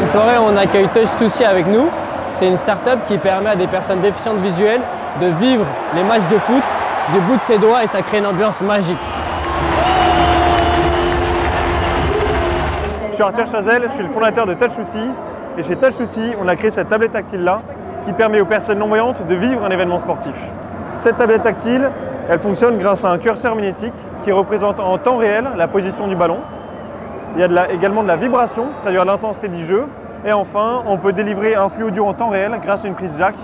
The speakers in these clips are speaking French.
Une soirée où on accueille Touch2C avec nous. C'est une start-up qui permet à des personnes déficientes visuelles de vivre les matchs de foot du bout de ses doigts et ça crée une ambiance magique. Je suis Arthur Chazelle, je suis le fondateur de Touch2C et chez Touch2C, on a créé cette tablette tactile-là qui permet aux personnes non-voyantes de vivre un événement sportif. Cette tablette tactile, elle fonctionne grâce à un curseur magnétique qui représente en temps réel la position du ballon. Il y a également de la vibration, traduire l'intensité du jeu. Et enfin, on peut délivrer un flux audio en temps réel grâce à une prise jack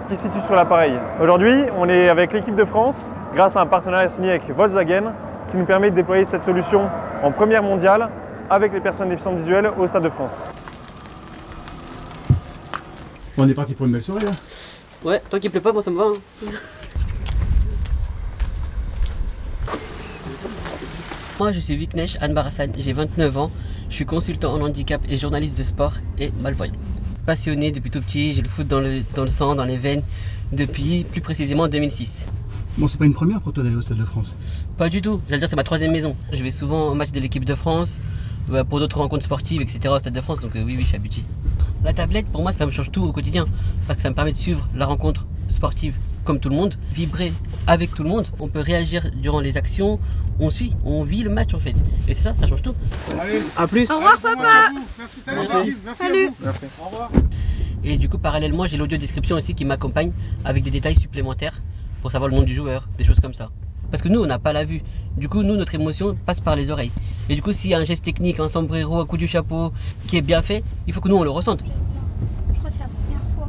qui se situe sur l'appareil. Aujourd'hui, on est avec l'équipe de France grâce à un partenariat signé avec Volkswagen qui nous permet de déployer cette solution en première mondiale avec les personnes déficientes visuelles au Stade de France. On est parti pour une belle soirée là. Ouais, tant qu'il pleut pas, bon ça me va. Hein. Moi je suis Viknesh Anbarassan, j'ai 29 ans, je suis consultant en handicap et journaliste de sport et malvoyant. Passionné depuis tout petit, j'ai le foot dans le sang, dans les veines, depuis plus précisément 2006. Bon, c'est pas une première pour toi d'aller au Stade de France? Pas du tout, j'allais dire c'est ma troisième maison. Je vais souvent au match de l'équipe de France, pour d'autres rencontres sportives, etc. au Stade de France, donc oui, je suis habitué. La tablette, pour moi, ça me change tout au quotidien, parce que ça me permet de suivre la rencontre sportive comme tout le monde, vibrer avec tout le monde. On peut réagir durant les actions, on suit, on vit le match en fait. Et c'est ça, ça change tout. Allez, A plus. au revoir papa. Merci, salut. Merci Salut. à vous. Merci. Au revoir. Et du coup, parallèlement, j'ai l'audio description aussi qui m'accompagne avec des détails supplémentaires pour savoir le nom du joueur, des choses comme ça. Parce que nous, on n'a pas la vue. Du coup, nous, notre émotion passe par les oreilles. Et du coup, s'il y a un geste technique, un sombrero, un coup du chapeau qui est bien fait, il faut que nous, on le ressente. Je crois que c'est la première fois.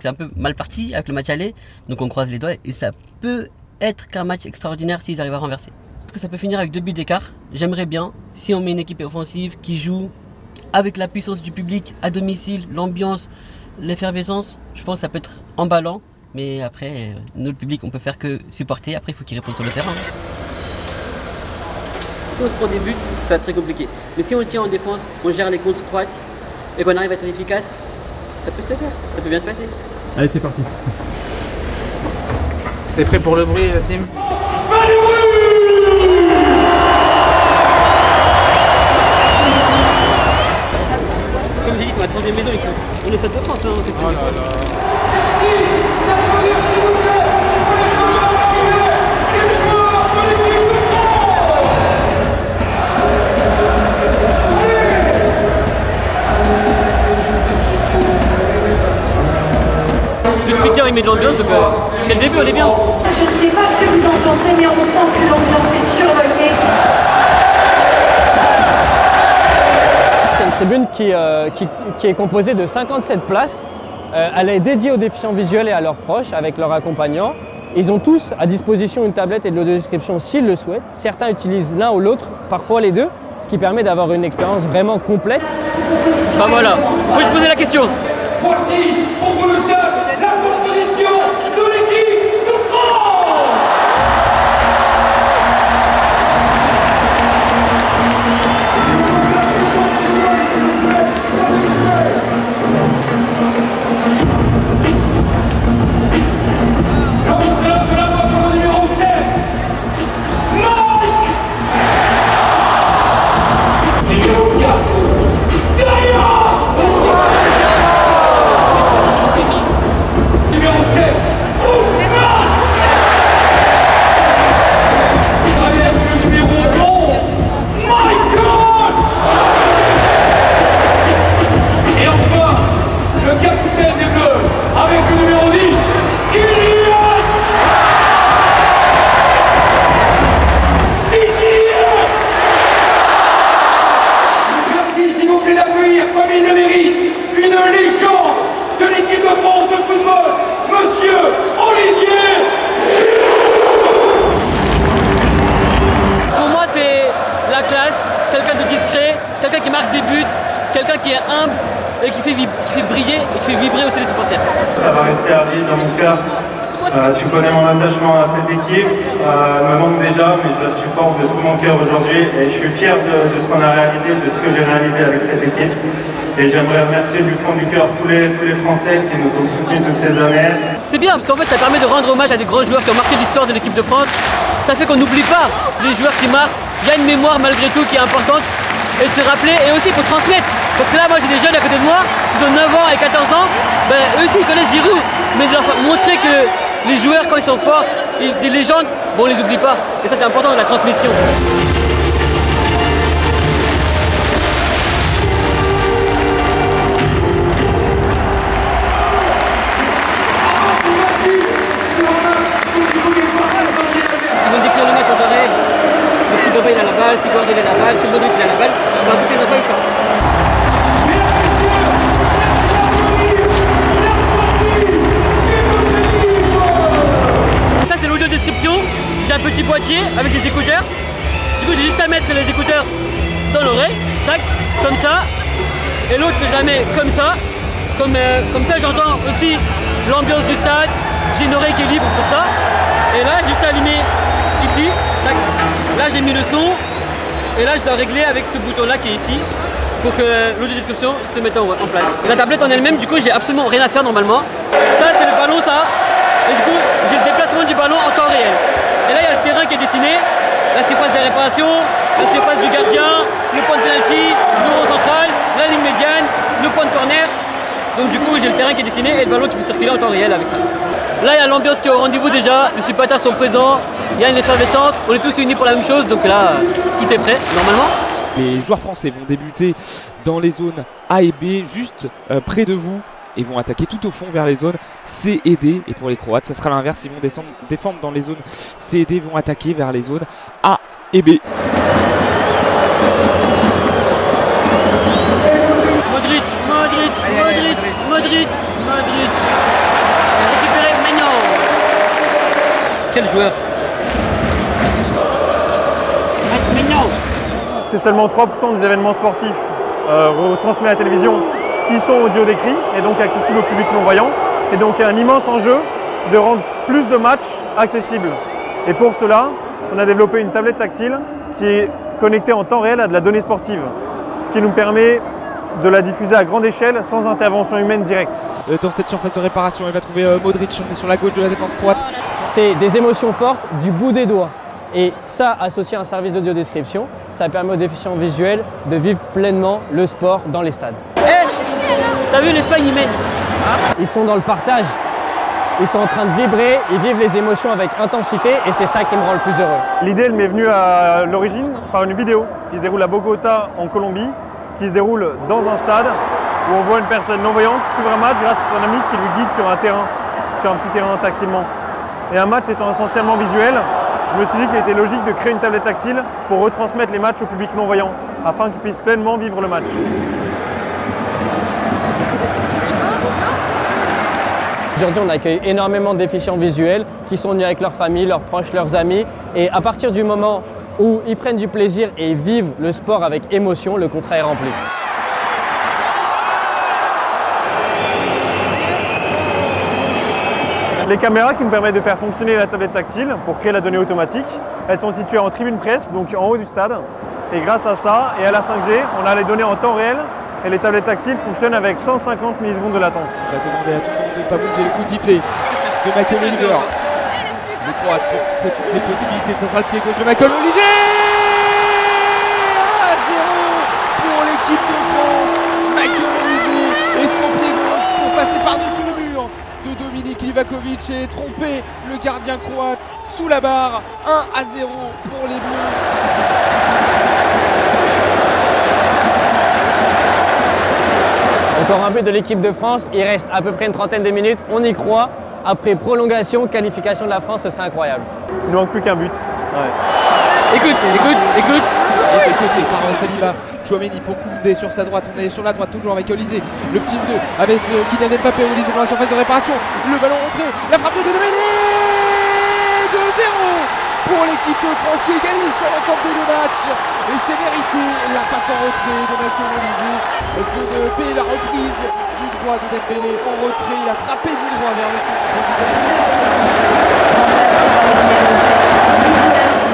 C'est un peu mal parti avec le match aller, donc on croise les doigts et ça peut être qu'un match extraordinaire s'ils arrivent à renverser. Parce que ça peut finir avec 2 buts d'écart. J'aimerais bien, si on met une équipe offensive qui joue avec la puissance du public à domicile, l'ambiance, l'effervescence, je pense que ça peut être emballant. Mais après, nous, le public, on peut faire que supporter. Après, il faut qu'ils répondent sur le terrain. Si on se prend des buts, ça va être très compliqué. Mais si on tient en défense, on gère les contres droites et qu'on arrive à être efficace, ça peut se faire. Ça peut bien se passer. Allez, c'est parti. T'es prêt pour le bruit, Yassim? Comme j'ai dit, c'est ma troisième maison ici. On est Stade de France, hein. Oh là là. Le speaker il met de l'ambiance, donc c'est le début, on est bien. Je ne sais pas ce que vous en pensez, mais on sent que l'ambiance est survoltée. C'est une tribune qui est composée de 57 places. Elle est dédiée aux déficients visuels et à leurs proches avec leurs accompagnants. Ils ont tous à disposition une tablette et de l'audiodescription s'ils le souhaitent. Certains utilisent l'un ou l'autre, parfois les deux, ce qui permet d'avoir une expérience vraiment complète. Bah voilà, faut se poser la question. Voici pour tout le stade la composition de l'équipe de France. Lanceur de la boîte au numéro 16, Mike. Numéro 4, Derrière. Numéro 7, Ousmane. Avec le numéro 11, Michael. Et enfin, le capitaine des Bleus, avec le numéro 10, Kylian. Merci s'il vous plaît d'accueillir comme il le mérite, une légende de l'équipe de France de football, Monsieur Olivier. Pour moi, c'est la classe, quelqu'un de discret, quelqu'un qui marque des buts, quelqu'un qui est humble et qui fait briller et qui fait vibrer aussi les supporters. Ça va rester à vie dans mon cœur. Tu connais mon attachement à cette équipe. Elle me manque déjà, mais je la supporte de tout mon cœur aujourd'hui. Et je suis fier de ce qu'on a réalisé, de ce que j'ai réalisé avec cette équipe. Et j'aimerais remercier du fond du cœur tous les Français qui nous ont soutenus toutes ces années. C'est bien parce qu'en fait, ça permet de rendre hommage à des grands joueurs qui ont marqué l'histoire de l'équipe de France. Ça fait qu'on n'oublie pas les joueurs qui marquent il y a une mémoire malgré tout qui est importante et se rappeler et aussi pour transmettre. Parce que là, moi j'ai des jeunes à côté de moi, ils ont 9 ans et 14 ans, ben, eux aussi ils connaissent Giroud, mais de leur montrer que les joueurs quand ils sont forts, des légendes, bon, on les oublie pas. Et ça c'est important, la transmission. Ils vont décrire le match en temps réel. Donc si Boba il a la balle, si Guardiola il a la balle, si Modric il a la balle, on va toutes les infos avec ça. Ça c'est l'audio description. J'ai un petit boîtier avec des écouteurs. Du coup j'ai juste à mettre les écouteurs dans l'oreille, tac, comme ça. Et l'autre je la mets comme ça. Comme ça j'entends aussi l'ambiance du stade. J'ai une oreille qui est libre pour ça. Et là juste allumer ici, tac. Là j'ai mis le son. Et là je dois régler avec ce bouton là qui est ici pour que l'audio description se mette en place. La tablette en elle-même, du coup j'ai absolument rien à faire normalement. Ça c'est le ballon ça. Et du coup j'ai le déplacement du ballon en temps réel. Et là il y a le terrain qui est dessiné, la surface de réparation, la surface du gardien, le point de penalty, le rond central, la ligne médiane, le point de corner. Donc du coup j'ai le terrain qui est dessiné et le ballon qui peut circuler en temps réel avec ça. Là il y a l'ambiance qui est au rendez-vous déjà, les supporters sont présents, il y a une effervescence, on est tous unis pour la même chose, donc là tout est prêt normalement. Les joueurs français vont débuter dans les zones A et B, juste près de vous, et vont attaquer tout au fond vers les zones C et D. Et pour les Croates, ça sera l'inverse, ils vont défendre dans les zones C et D, vont attaquer vers les zones A et B. Modric. Récupéré Maignan. Quel joueur? Maignan. C'est seulement 3% des événements sportifs retransmis à la télévision qui sont audio décrits et donc accessibles au public non-voyant. Et donc il y a un immense enjeu de rendre plus de matchs accessibles. Et pour cela, on a développé une tablette tactile qui est connectée en temps réel à de la donnée sportive, ce qui nous permet de la diffuser à grande échelle sans intervention humaine directe. Dans cette surface de réparation, il va trouver Modric, on est sur la gauche de la défense croate. C'est des émotions fortes du bout des doigts. Et ça, associé à un service d'audio-description, ça permet aux déficients visuels de vivre pleinement le sport dans les stades. T'as vu l'Espagne, ils mènent. Ils sont dans le partage. Ils sont en train de vibrer, ils vivent les émotions avec intensité et c'est ça qui me rend le plus heureux. L'idée, elle m'est venue à l'origine par une vidéo qui se déroule à Bogota, en Colombie, qui se déroule dans un stade où on voit une personne non-voyante suivre un match grâce à son ami qui lui guide sur un terrain, sur un petit terrain tactilement. Et un match étant essentiellement visuel, je me suis dit qu'il était logique de créer une tablette tactile pour retransmettre les matchs au public non-voyant, afin qu'il puisse pleinement vivre le match. Aujourd'hui, on accueille énormément de déficients visuels qui sont venus avec leurs familles, leurs proches, leurs amis. Et à partir du moment où ils prennent du plaisir et vivent le sport avec émotion, le contrat est rempli. Les caméras qui nous permettent de faire fonctionner la tablette tactile pour créer la donnée automatique, elles sont situées en tribune presse, donc en haut du stade. Et grâce à ça et à la 5G, on a les données en temps réel et les tablettes tactiles fonctionnent avec 150 millisecondes de latence. On va demander à tout le monde de ne pas bouger le coup de sifflet de Michael Oliver. Le Croate fait montrer toutes les possibilités, ça sera le pied gauche de Michael Oliver. 1-0 pour l'équipe de France. Michael Oliver et son pied gauche pour passer par-dessus le mur de Dominik Livakovic et tromper le gardien croate sous la barre. 1-0 pour les Bleus. Encore un but de l'équipe de France, il reste à peu près une trentaine de minutes, on y croit. Après prolongation, qualification de la France, ce serait incroyable. Il ne manque plus qu'un but. Ouais. Écoute. Par Saliba, Chouameni pour Koundé sur sa droite, on est sur la droite toujours avec Olysée, le petit 2 avec Kylian Mbappé, Olysée dans la surface de réparation, le ballon rentré, la frappe de Dembélé, 2-0 pour l'équipe de France qui égalise sur l'ensemble des deux matchs et c'est mérité, la passe en retrait de Michael Olysée, zone P, la reprise du droit de Dembélé en retrait, il a frappé du droit vers le centre.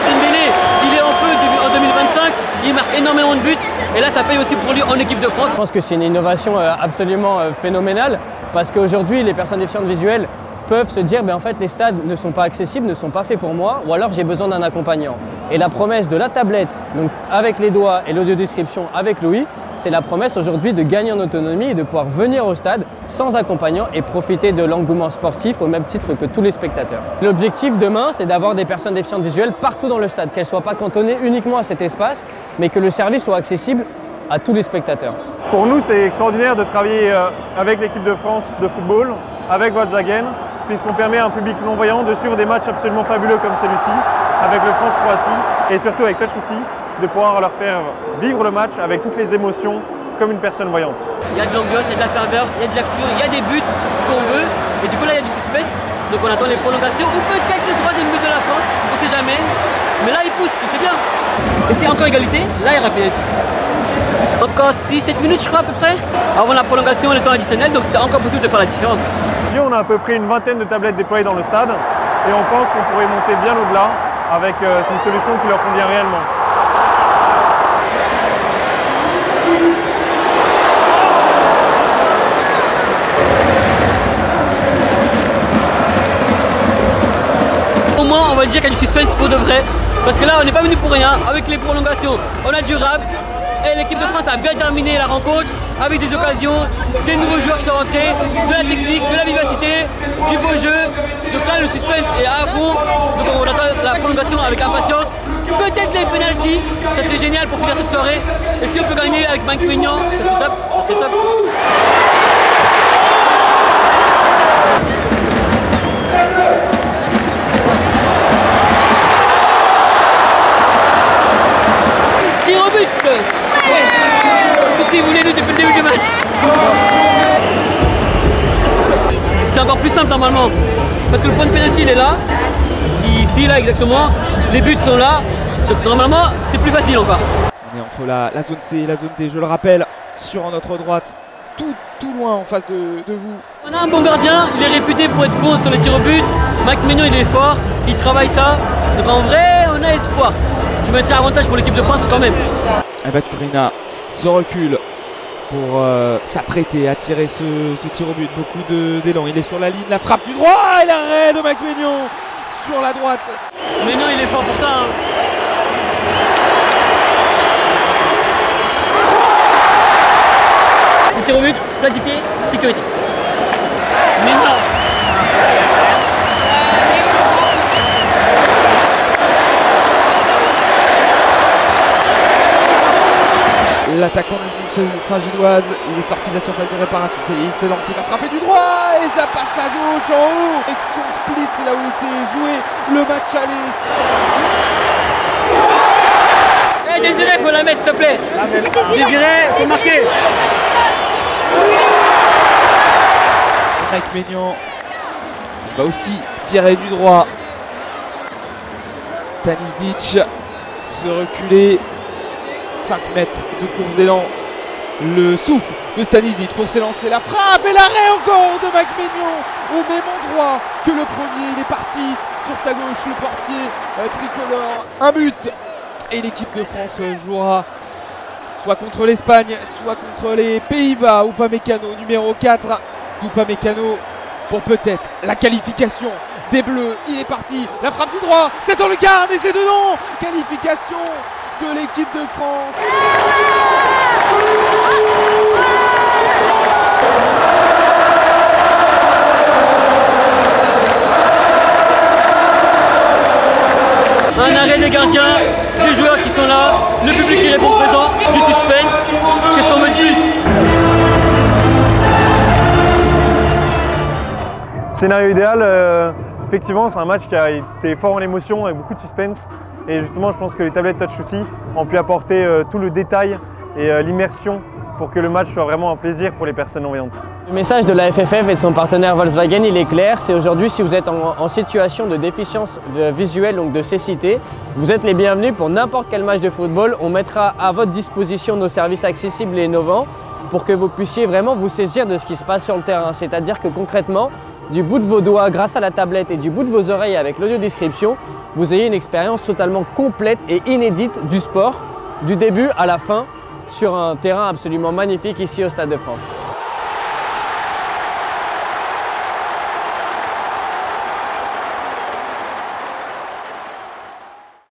Dembélé, il est en feu en 2025, il marque énormément de buts et là ça paye aussi pour lui en équipe de France. Je pense que c'est une innovation absolument phénoménale parce qu'aujourd'hui les personnes déficientes visuelles peuvent se dire en fait les stades ne sont pas accessibles, ne sont pas faits pour moi, ou alors j'ai besoin d'un accompagnant. Et la promesse de la tablette, donc avec les doigts et l'audiodescription avec l'ouïe, c'est la promesse aujourd'hui de gagner en autonomie et de pouvoir venir au stade sans accompagnant et profiter de l'engouement sportif au même titre que tous les spectateurs. L'objectif demain, c'est d'avoir des personnes déficientes visuelles partout dans le stade, qu'elles ne soient pas cantonnées uniquement à cet espace, mais que le service soit accessible à tous les spectateurs. Pour nous, c'est extraordinaire de travailler avec l'équipe de France de football, avec Volkswagen, puisqu'on permet à un public non-voyant de suivre des matchs absolument fabuleux comme celui-ci, avec le France-Croatie et surtout avec Touch aussi, de pouvoir leur faire vivre le match avec toutes les émotions comme une personne voyante. Il y a de l'ambiance, il y a de la ferveur, il y a de l'action, il y a des buts, ce qu'on veut. Et du coup là il y a du suspense, donc on attend les prolongations ou peut-être le troisième but de la France, on sait jamais. Mais là il pousse, donc c'est bien. Et c'est encore égalité, là il y aura pénalty. Encore 6-7 minutes je crois à peu près, avant la prolongation et le temps additionnel, donc c'est encore possible de faire la différence. On a à peu près une vingtaine de tablettes déployées dans le stade et on pense qu'on pourrait monter bien au-delà avec une solution qui leur convient réellement. Au moins on va dire qu'il y a du suspense pour de vrai, parce que là on n'est pas venu pour rien, avec les prolongations on a du rap et l'équipe de France a bien terminé la rencontre avec des occasions, des nouveaux joueurs qui sont rentrés, de la technique, de la vivacité, du beau jeu. Donc là le suspense est à fond, donc on attend la prolongation avec impatience. Peut-être les pénaltys, ça serait génial pour finir cette soirée. Et si on peut gagner avec Mike Maignan, ça serait top, ça serait top. Tir au but. Tout ce qu'il voulait lui depuis le début du match. C'est encore plus simple normalement, parce que le point de pénalty il est là, ici là exactement, les buts sont là, donc normalement c'est plus facile encore. On est entre la zone C et la zone D, je le rappelle, sur notre droite, tout loin en face de vous. On a un bon gardien, il est réputé pour être bon sur les tirs au but, Mike Maignan il est fort, il travaille ça, donc en vrai on a espoir. Je mettrai avantage pour l'équipe de France quand même. Et bah Turina se recule pour s'apprêter à tirer ce tir au but. Beaucoup d'élan, il est sur la ligne, la frappe du droit et l'arrêt de Mike Maignan sur la droite. Maignan il est fort pour ça. Hein. Le tir au but, place du pied, sécurité. Maignan. L'attaquant de Saint-Gilloise, il est sorti de la surface de réparation, ça y est, il s'est lancé, il va frapper du droit et ça passe à gauche en haut. Action split, c'est là où était joué le match aller. Eh Désiré, faut la mettre s'il te plaît. Désiré, faut marquer. Mike Maignan va aussi tirer du droit. Stanisic se reculer. 5 mètres de course d'élan, le souffle de Stanisic pour s'élancer, la frappe et l'arrêt encore de Mike Maignan au même endroit que le premier. Il est parti sur sa gauche, le portier tricolore. Un but et l'équipe de France jouera soit contre l'Espagne, soit contre les Pays-Bas. Upamecano numéro 4, Upamecano pour peut-être la qualification des Bleus. Il est parti, la frappe du droit, c'est dans le quart mais c'est dedans. Qualification de l'équipe de France. Un arrêt des gardiens, des joueurs qui sont là, le public qui répond présent, du suspense. Qu'est-ce qu'on veut de plus? Scénario idéal, effectivement c'est un match qui a été fort en émotion avec beaucoup de suspense. Et justement, je pense que les tablettes Touch aussi ont pu apporter tout le détail et l'immersion pour que le match soit vraiment un plaisir pour les personnes non-voyantes. Le message de la FFF et de son partenaire Volkswagen, il est clair. C'est aujourd'hui, si vous êtes en situation de déficience visuelle, donc de cécité, vous êtes les bienvenus pour n'importe quel match de football. On mettra à votre disposition nos services accessibles et innovants pour que vous puissiez vraiment vous saisir de ce qui se passe sur le terrain. C'est-à-dire que concrètement, du bout de vos doigts grâce à la tablette et du bout de vos oreilles avec l'audiodescription, vous ayez une expérience totalement complète et inédite du sport, du début à la fin, sur un terrain absolument magnifique ici au Stade de France.